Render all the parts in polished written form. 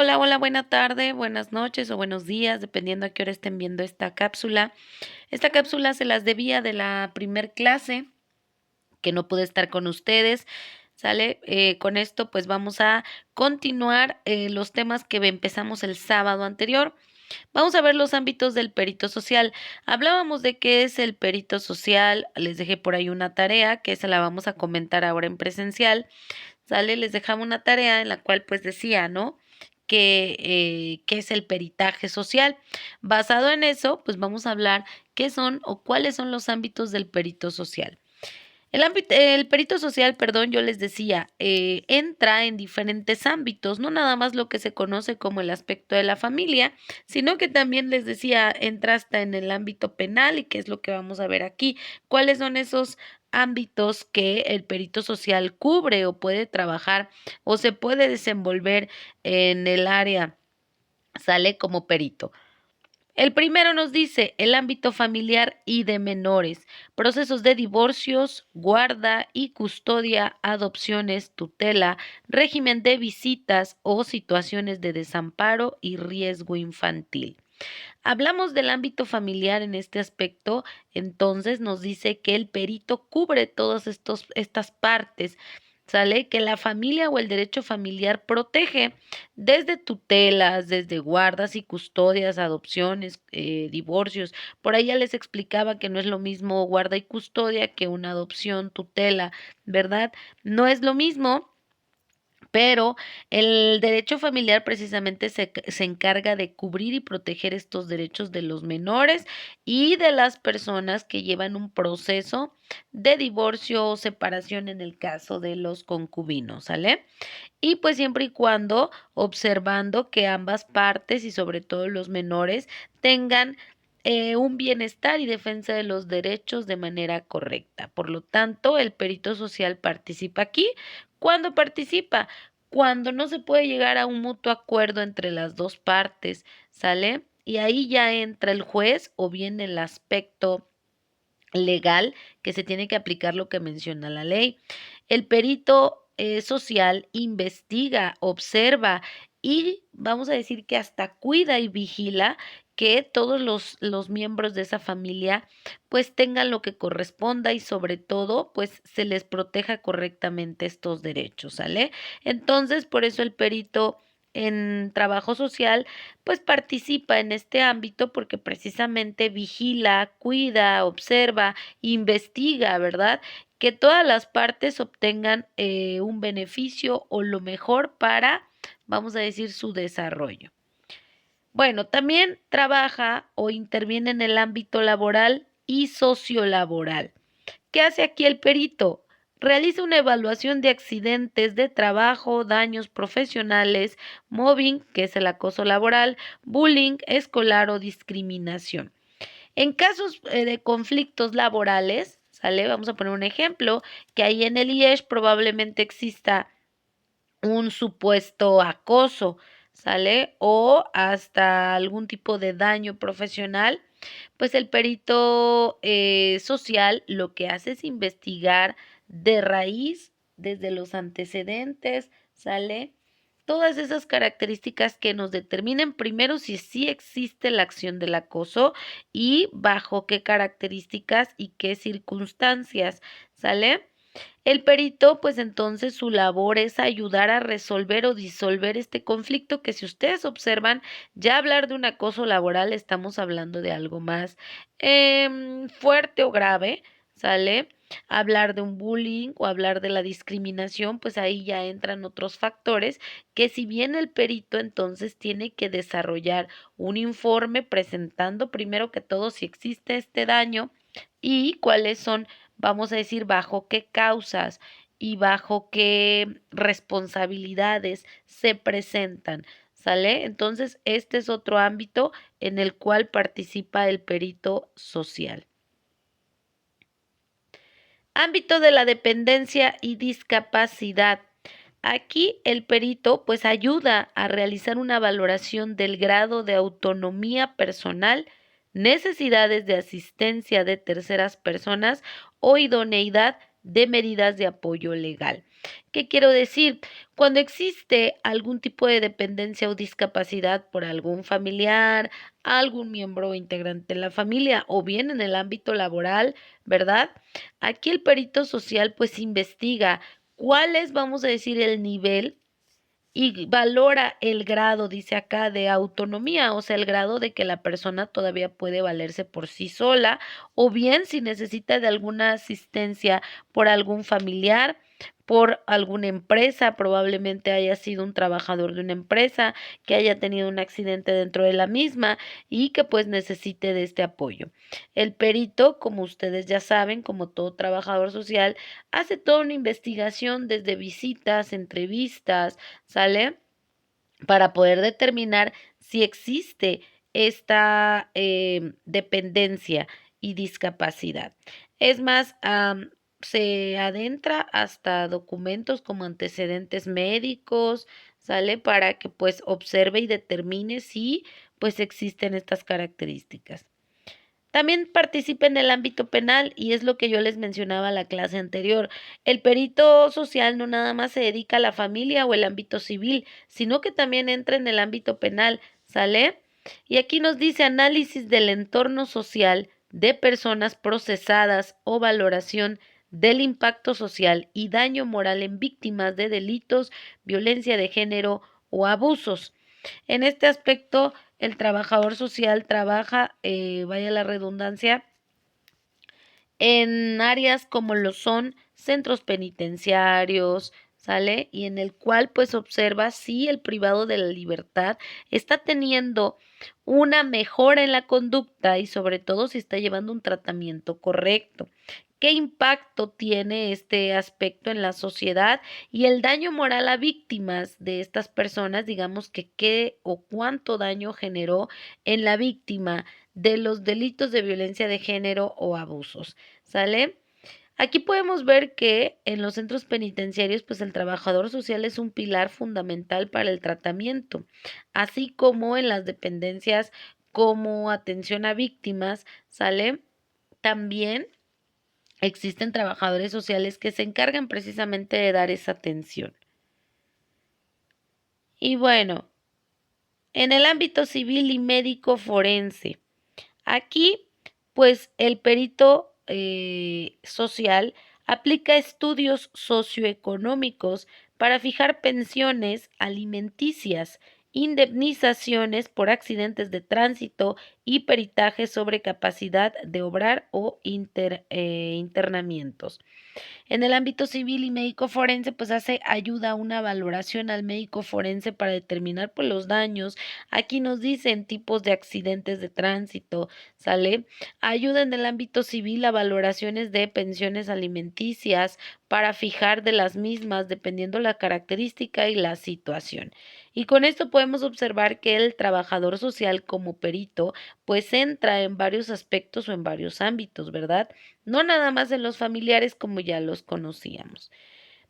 Hola, hola, buena tarde, buenas noches o buenos días, dependiendo a qué hora estén viendo esta cápsula. Esta cápsula se las debía de la primer clase, que no pude estar con ustedes. ¿Sale? Con esto, pues vamos a continuar los temas que empezamos el sábado anterior. Vamos a ver los ámbitos del perito social. Hablábamos de qué es el perito social. Les dejé por ahí una tarea que esa la vamos a comentar ahora en presencial. ¿Sale? Les dejaba una tarea en la cual pues decía, ¿no? ¿Qué es el peritaje social? Basado en eso, pues vamos a hablar qué son o cuáles son los ámbitos del perito social. El perito social, perdón, yo les decía, entra en diferentes ámbitos, no nada más lo que se conoce como el aspecto de la familia, sino que también les decía, entra hasta en el ámbito penal y qué es lo que vamos a ver aquí, cuáles son esos ámbitos que el perito social cubre o puede trabajar o se puede desenvolver en el área, sale como perito. El primero nos dice el ámbito familiar y de menores, procesos de divorcios, guarda y custodia, adopciones, tutela, régimen de visitas o situaciones de desamparo y riesgo infantil. Hablamos del ámbito familiar en este aspecto, entonces nos dice que el perito cubre todas estas partes. ¿Sale? Que la familia o el derecho familiar protege desde tutelas, desde guardas y custodias, adopciones, divorcios. Por ahí ya les explicaba que no es lo mismo guarda y custodia que una adopción, tutela, ¿verdad? No es lo mismo. Pero el derecho familiar precisamente se encarga de cubrir y proteger estos derechos de los menores y de las personas que llevan un proceso de divorcio o separación en el caso de los concubinos, ¿sale? Y pues siempre y cuando observando que ambas partes y sobre todo los menores tengan un bienestar y defensa de los derechos de manera correcta. Por lo tanto, el perito social participa aquí. ¿Cuándo participa? Cuando no se puede llegar a un mutuo acuerdo entre las dos partes, ¿sale? Y ahí ya entra el juez o bien el aspecto legal que se tiene que aplicar lo que menciona la ley. El perito social investiga, observa y vamos a decir que hasta cuida y vigila que todos los miembros de esa familia pues tengan lo que corresponda y sobre todo pues se les proteja correctamente estos derechos, ¿sale? Entonces, por eso el perito en trabajo social pues participa en este ámbito porque precisamente vigila, cuida, observa, investiga, ¿verdad? Que todas las partes obtengan un beneficio o lo mejor para, vamos a decir, su desarrollo. Bueno, también trabaja o interviene en el ámbito laboral y sociolaboral. ¿Qué hace aquí el perito? Realiza una evaluación de accidentes de trabajo, daños profesionales, mobbing, que es el acoso laboral, bullying escolar o discriminación. En casos de conflictos laborales, ¿sale? Vamos a poner un ejemplo, que ahí en el IES probablemente exista un supuesto acoso, ¿sale? O hasta algún tipo de daño profesional, pues el perito social lo que hace es investigar de raíz, desde los antecedentes, ¿sale? Todas esas características que nos determinen primero si sí existe la acción del acoso y bajo qué características y qué circunstancias, ¿sale? El perito, pues entonces su labor es ayudar a resolver o disolver este conflicto que si ustedes observan, ya hablar de un acoso laboral estamos hablando de algo más fuerte o grave, ¿sale? Hablar de un bullying o hablar de la discriminación, pues ahí ya entran otros factores que si bien el perito entonces tiene que desarrollar un informe presentando primero que todo si existe este daño y cuáles son, vamos a decir, bajo qué causas y bajo qué responsabilidades se presentan, ¿sale? Entonces, este es otro ámbito en el cual participa el perito social. Ámbito de la dependencia y discapacidad. Aquí el perito pues ayuda a realizar una valoración del grado de autonomía personal, necesidades de asistencia de terceras personas o idoneidad de medidas de apoyo legal. ¿Qué quiero decir? Cuando existe algún tipo de dependencia o discapacidad por algún familiar, algún miembro o integrante de la familia o bien en el ámbito laboral, ¿verdad? Aquí el perito social pues investiga cuál es, vamos a decir, el nivel y valora el grado, dice acá, de autonomía, o sea, el grado de que la persona todavía puede valerse por sí sola, o bien si necesita de alguna asistencia por algún familiar, por alguna empresa, probablemente haya sido un trabajador de una empresa que haya tenido un accidente dentro de la misma y que pues necesite de este apoyo. El perito, como ustedes ya saben, como todo trabajador social, hace toda una investigación desde visitas, entrevistas, ¿sale? Para poder determinar si existe esta dependencia y discapacidad. Es más, se adentra hasta documentos como antecedentes médicos, ¿sale? Para que pues observe y determine si pues existen estas características. También participa en el ámbito penal y es lo que yo les mencionaba en la clase anterior. El perito social no nada más se dedica a la familia o el ámbito civil, sino que también entra en el ámbito penal, ¿sale? Y aquí nos dice análisis del entorno social de personas procesadas o valoración del impacto social y daño moral en víctimas de delitos, violencia de género o abusos. En este aspecto, el trabajador social trabaja, vaya la redundancia, en áreas como lo son centros penitenciarios, ¿sale? Y en el cual pues observa si el privado de la libertad está teniendo una mejora en la conducta y sobre todo si está llevando un tratamiento correcto. ¿Qué impacto tiene este aspecto en la sociedad y el daño moral a víctimas de estas personas? Digamos que qué o cuánto daño generó en la víctima de los delitos de violencia de género o abusos. ¿Sale? Aquí podemos ver que en los centros penitenciarios, pues el trabajador social es un pilar fundamental para el tratamiento, así como en las dependencias como atención a víctimas, ¿sale? También existen trabajadores sociales que se encargan precisamente de dar esa atención. Y bueno, en el ámbito civil y médico forense, aquí, pues el perito social aplica estudios socioeconómicos para fijar pensiones alimenticias, indemnizaciones por accidentes de tránsito y peritajes sobre capacidad de obrar o internamientos. En el ámbito civil y médico forense, pues hace ayuda a una valoración al médico forense para determinar pues los daños. Aquí nos dicen tipos de accidentes de tránsito, ¿sale? Ayuda en el ámbito civil a valoraciones de pensiones alimenticias para fijar de las mismas dependiendo la característica y la situación. Y con esto podemos observar que el trabajador social como perito pues entra en varios aspectos o en varios ámbitos, ¿verdad? No nada más en los familiares como ya los conocíamos.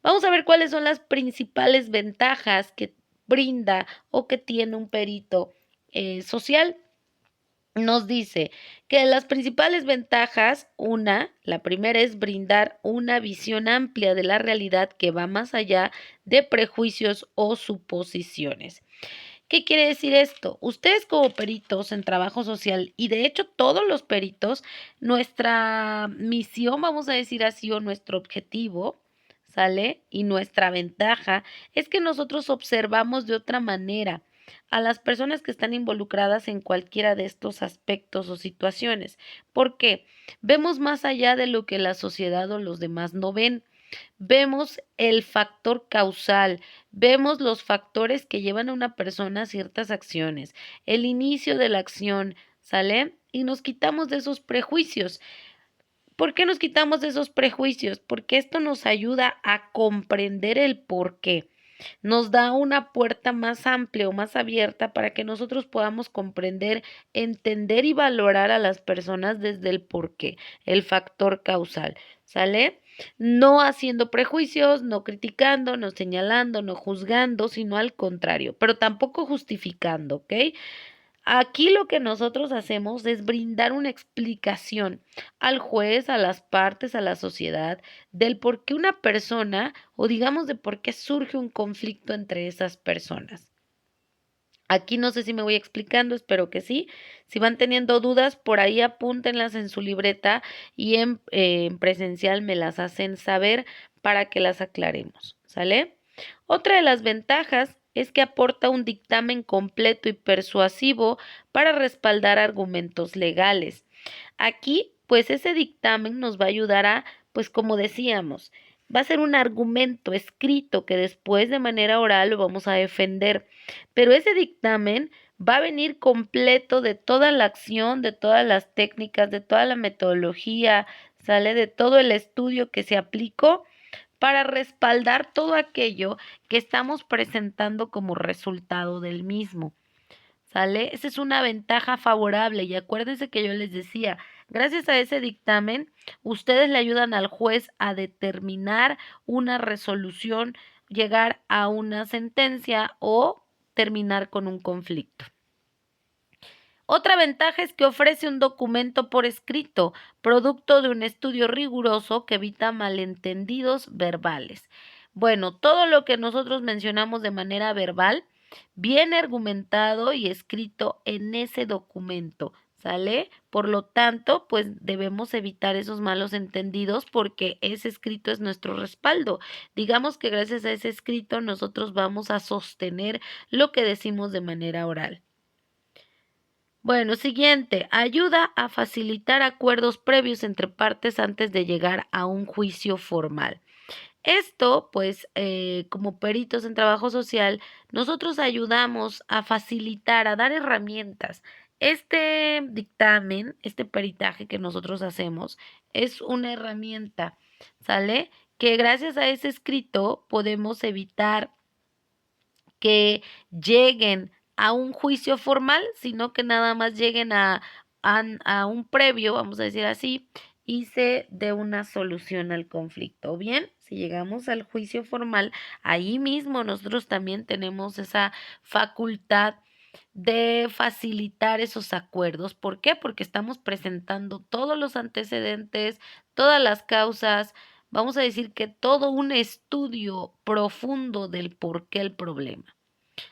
Vamos a ver cuáles son las principales ventajas que brinda o que tiene un perito social. Nos dice que las principales ventajas, la primera es brindar una visión amplia de la realidad que va más allá de prejuicios o suposiciones. ¿Qué quiere decir esto? Ustedes como peritos en trabajo social y de hecho todos los peritos, nuestra misión, vamos a decir así, o nuestro objetivo, ¿sale? Y nuestra ventaja es que nosotros observamos de otra manera a las personas que están involucradas en cualquiera de estos aspectos o situaciones. ¿Por qué? Vemos más allá de lo que la sociedad o los demás no ven. Vemos el factor causal, vemos los factores que llevan a una persona a ciertas acciones, el inicio de la acción, ¿sale? Y nos quitamos de esos prejuicios. ¿Por qué nos quitamos de esos prejuicios? Porque esto nos ayuda a comprender el por qué. Nos da una puerta más amplia o más abierta para que nosotros podamos comprender, entender y valorar a las personas desde el por qué, el factor causal. ¿Sale? No haciendo prejuicios, no criticando, no señalando, no juzgando, sino al contrario, pero tampoco justificando, ¿ok? Aquí lo que nosotros hacemos es brindar una explicación al juez, a las partes, a la sociedad, del por qué una persona o digamos de por qué surge un conflicto entre esas personas. Aquí no sé si me voy explicando, espero que sí. Si van teniendo dudas, por ahí apúntenlas en su libreta y en presencial me las hacen saber para que las aclaremos, ¿sale? Otra de las ventajas es que aporta un dictamen completo y persuasivo para respaldar argumentos legales. Aquí, pues ese dictamen nos va a ayudar a, pues como decíamos, va a ser un argumento escrito que después de manera oral lo vamos a defender, pero ese dictamen va a venir completo de toda la acción, de todas las técnicas, de toda la metodología, sale de todo el estudio que se aplicó para respaldar todo aquello que estamos presentando como resultado del mismo. ¿Sale? Esa es una ventaja favorable y acuérdense que yo les decía, gracias a ese dictamen, ustedes le ayudan al juez a determinar una resolución, llegar a una sentencia o terminar con un conflicto. Otra ventaja es que ofrece un documento por escrito, producto de un estudio riguroso que evita malentendidos verbales. Bueno, todo lo que nosotros mencionamos de manera verbal viene argumentado y escrito en ese documento, ¿sale? Por lo tanto, pues debemos evitar esos malos entendidos porque ese escrito es nuestro respaldo. Digamos que gracias a ese escrito nosotros vamos a sostener lo que decimos de manera oral. Bueno, siguiente, ayuda a facilitar acuerdos previos entre partes antes de llegar a un juicio formal. Esto, pues, como peritos en trabajo social, nosotros ayudamos a facilitar, a dar herramientas. Este dictamen, este peritaje que nosotros hacemos, es una herramienta, ¿sale? Que gracias a ese escrito podemos evitar que lleguen a un juicio formal, sino que nada más lleguen a un previo, vamos a decir así, y se dé una solución al conflicto. O bien, si llegamos al juicio formal, ahí mismo nosotros también tenemos esa facultad de facilitar esos acuerdos. ¿Por qué? Porque estamos presentando todos los antecedentes, todas las causas, vamos a decir que todo un estudio profundo del por qué el problema.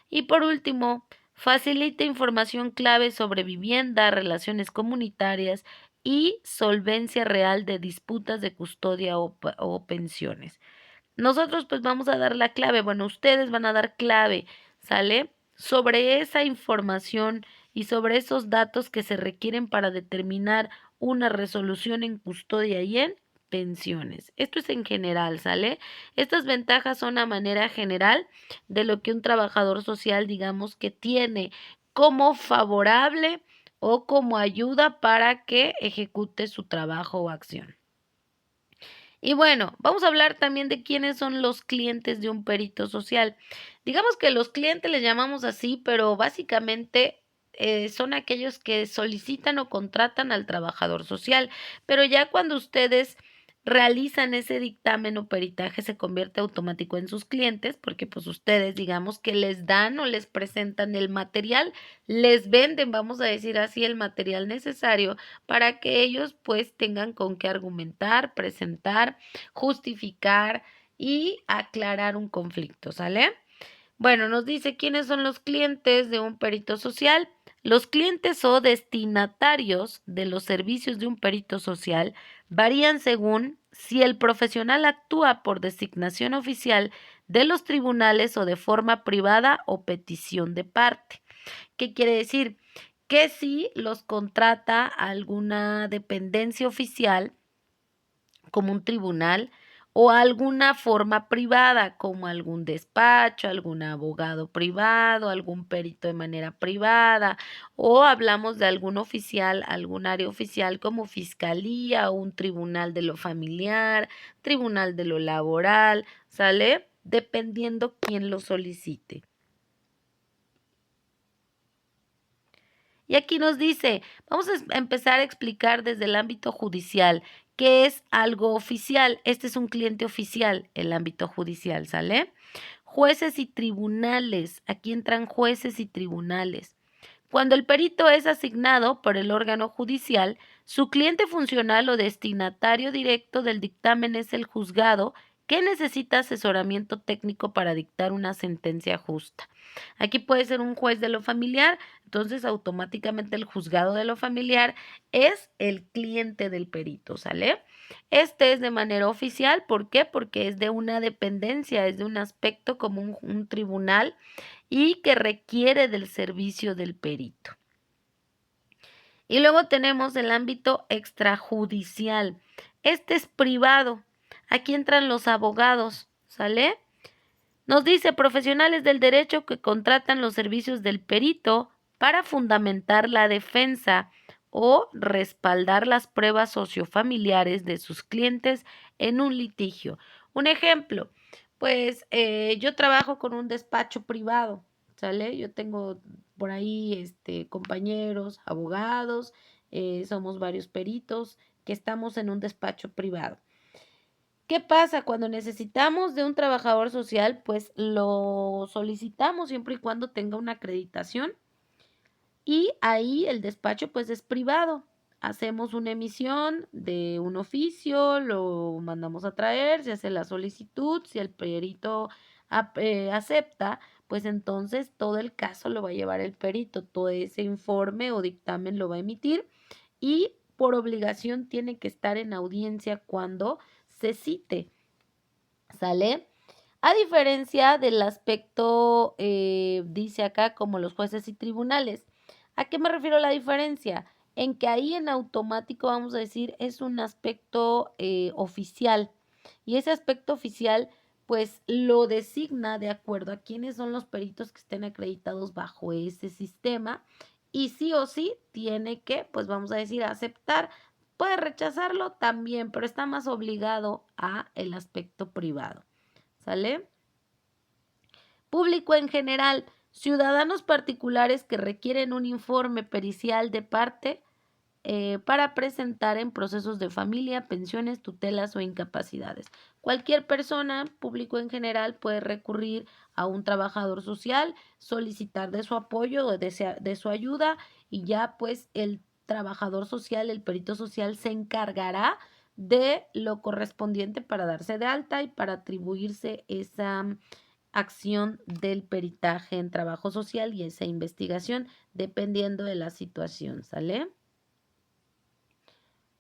Y por último, facilita información clave sobre vivienda, relaciones comunitarias y solvencia real de disputas de custodia o pensiones. Nosotros pues vamos a dar la clave, bueno, ustedes van a dar clave, ¿sale? Sobre esa información y sobre esos datos que se requieren para determinar una resolución en custodia y en pensiones. Esto es en general, ¿sale? Estas ventajas son a manera general de lo que un trabajador social, digamos, que tiene como favorable o como ayuda para que ejecute su trabajo o acción. Y bueno, vamos a hablar también de quiénes son los clientes de un perito social. Digamos que los clientes les llamamos así, pero básicamente son aquellos que solicitan o contratan al trabajador social. Pero ya cuando ustedes realizan ese dictamen o peritaje se convierte automático en sus clientes porque pues ustedes digamos que les dan o les presentan el material, les venden, vamos a decir así, el material necesario para que ellos pues tengan con qué argumentar, presentar, justificar y aclarar un conflicto, ¿sale? Bueno, nos dice quiénes son los clientes de un perito social. Los clientes o destinatarios de los servicios de un perito social varían según si el profesional actúa por designación oficial de los tribunales o de forma privada o petición de parte. ¿Qué quiere decir? Que si los contrata alguna dependencia oficial, como un tribunal, o alguna forma privada, como algún despacho, algún abogado privado, algún perito de manera privada, o hablamos de algún oficial, algún área oficial como fiscalía o un tribunal de lo familiar, tribunal de lo laboral, ¿sale? Dependiendo quién lo solicite. Y aquí nos dice, vamos a empezar a explicar desde el ámbito judicial qué es algo oficial. Este es un cliente oficial, el ámbito judicial, ¿sale? Jueces y tribunales. Aquí entran jueces y tribunales. Cuando el perito es asignado por el órgano judicial, su cliente funcional o destinatario directo del dictamen es el juzgado que necesita asesoramiento técnico para dictar una sentencia justa. Aquí puede ser un juez de lo familiar, entonces automáticamente el juzgado de lo familiar es el cliente del perito, ¿sale? Este es de manera oficial, ¿por qué? Porque es de una dependencia, es de un aspecto como un tribunal y que requiere del servicio del perito. Y luego tenemos el ámbito extrajudicial. Este es privado. Aquí entran los abogados, ¿sale? Nos dice profesionales del derecho que contratan los servicios del perito para fundamentar la defensa o respaldar las pruebas sociofamiliares de sus clientes en un litigio. Un ejemplo, pues yo trabajo con un despacho privado, ¿sale? Yo tengo por ahí compañeros, abogados, somos varios peritos que estamos en un despacho privado. ¿Qué pasa? Cuando necesitamos de un trabajador social, pues lo solicitamos siempre y cuando tenga una acreditación y ahí el despacho pues es privado. Hacemos una emisión de un oficio, lo mandamos a traer, se hace la solicitud, si el perito acepta, pues entonces todo el caso lo va a llevar el perito, todo ese informe o dictamen lo va a emitir y por obligación tiene que estar en audiencia cuando se cite, ¿sale? A diferencia del aspecto, dice acá, como los jueces y tribunales. ¿A qué me refiero la diferencia? En que ahí en automático, vamos a decir, es un aspecto oficial. Y ese aspecto oficial, pues lo designa de acuerdo a quiénes son los peritos que estén acreditados bajo ese sistema. Y sí o sí tiene que, pues vamos a decir, aceptar. Puede rechazarlo también, pero está más obligado a el aspecto privado. ¿Sale? Público en general, ciudadanos particulares que requieren un informe pericial de parte para presentar en procesos de familia, pensiones, tutelas o incapacidades. Cualquier persona, público en general, puede recurrir a un trabajador social, solicitar de su apoyo o de su ayuda y ya pues el trabajador social, el perito social se encargará de lo correspondiente para darse de alta y para atribuirse esa acción del peritaje en trabajo social y esa investigación dependiendo de la situación, ¿sale?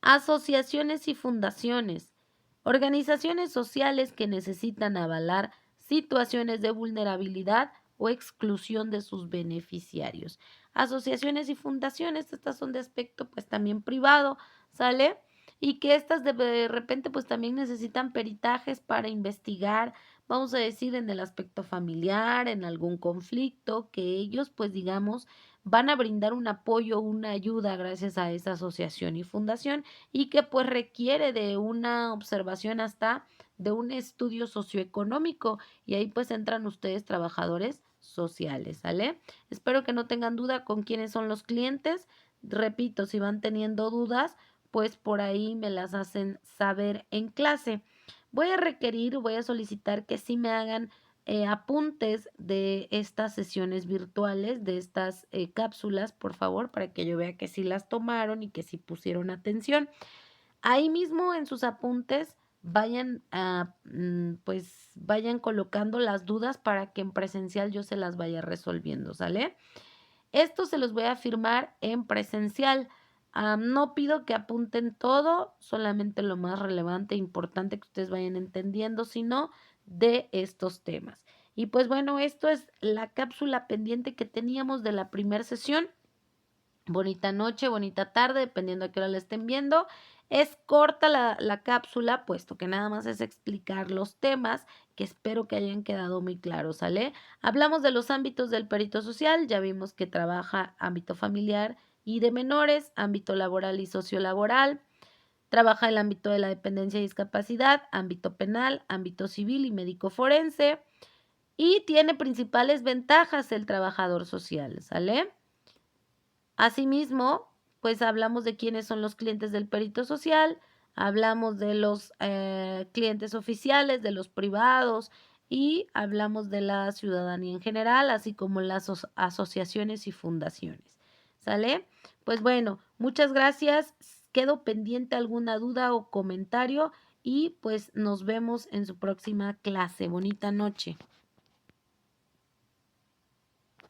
Asociaciones y fundaciones. Organizaciones sociales que necesitan avalar situaciones de vulnerabilidad o exclusión de sus beneficiarios. Asociaciones y fundaciones, estas son de aspecto pues también privado, ¿sale? Y que estas de repente pues también necesitan peritajes para investigar, vamos a decir, en el aspecto familiar, en algún conflicto, que ellos pues digamos van a brindar un apoyo, una ayuda gracias a esa asociación y fundación y que pues requiere de una observación hasta de un estudio socioeconómico y ahí pues entran ustedes trabajadores sociales, ¿sale? Espero que no tengan duda con quiénes son los clientes. Repito, si van teniendo dudas, pues por ahí me las hacen saber en clase. Voy a solicitar que sí me hagan apuntes de estas sesiones virtuales, de estas cápsulas, por favor, para que yo vea que sí las tomaron y que sí pusieron atención. Ahí mismo en sus apuntes pues vayan colocando las dudas para que en presencial yo se las vaya resolviendo, ¿sale? Esto se los voy a firmar en presencial. No pido que apunten todo, solamente lo más relevante e importante que ustedes vayan entendiendo, sino de estos temas. Y pues bueno, esto es la cápsula pendiente que teníamos de la primera sesión. Bonita noche, bonita tarde, dependiendo a qué hora la estén viendo. Es corta la cápsula, puesto que nada más es explicar los temas que espero que hayan quedado muy claros, ¿sale? Hablamos de los ámbitos del perito social, ya vimos que trabaja ámbito familiar y de menores, ámbito laboral y sociolaboral, trabaja el ámbito de la dependencia y discapacidad, ámbito penal, ámbito civil y médico forense, y tiene principales ventajas el trabajador social, ¿sale? Asimismo, pues hablamos de quiénes son los clientes del perito social, hablamos de los clientes oficiales, de los privados y hablamos de la ciudadanía en general, así como las asociaciones y fundaciones. ¿sale? Pues bueno, muchas gracias. Quedo pendiente alguna duda o comentario y pues nos vemos en su próxima clase. Bonita noche.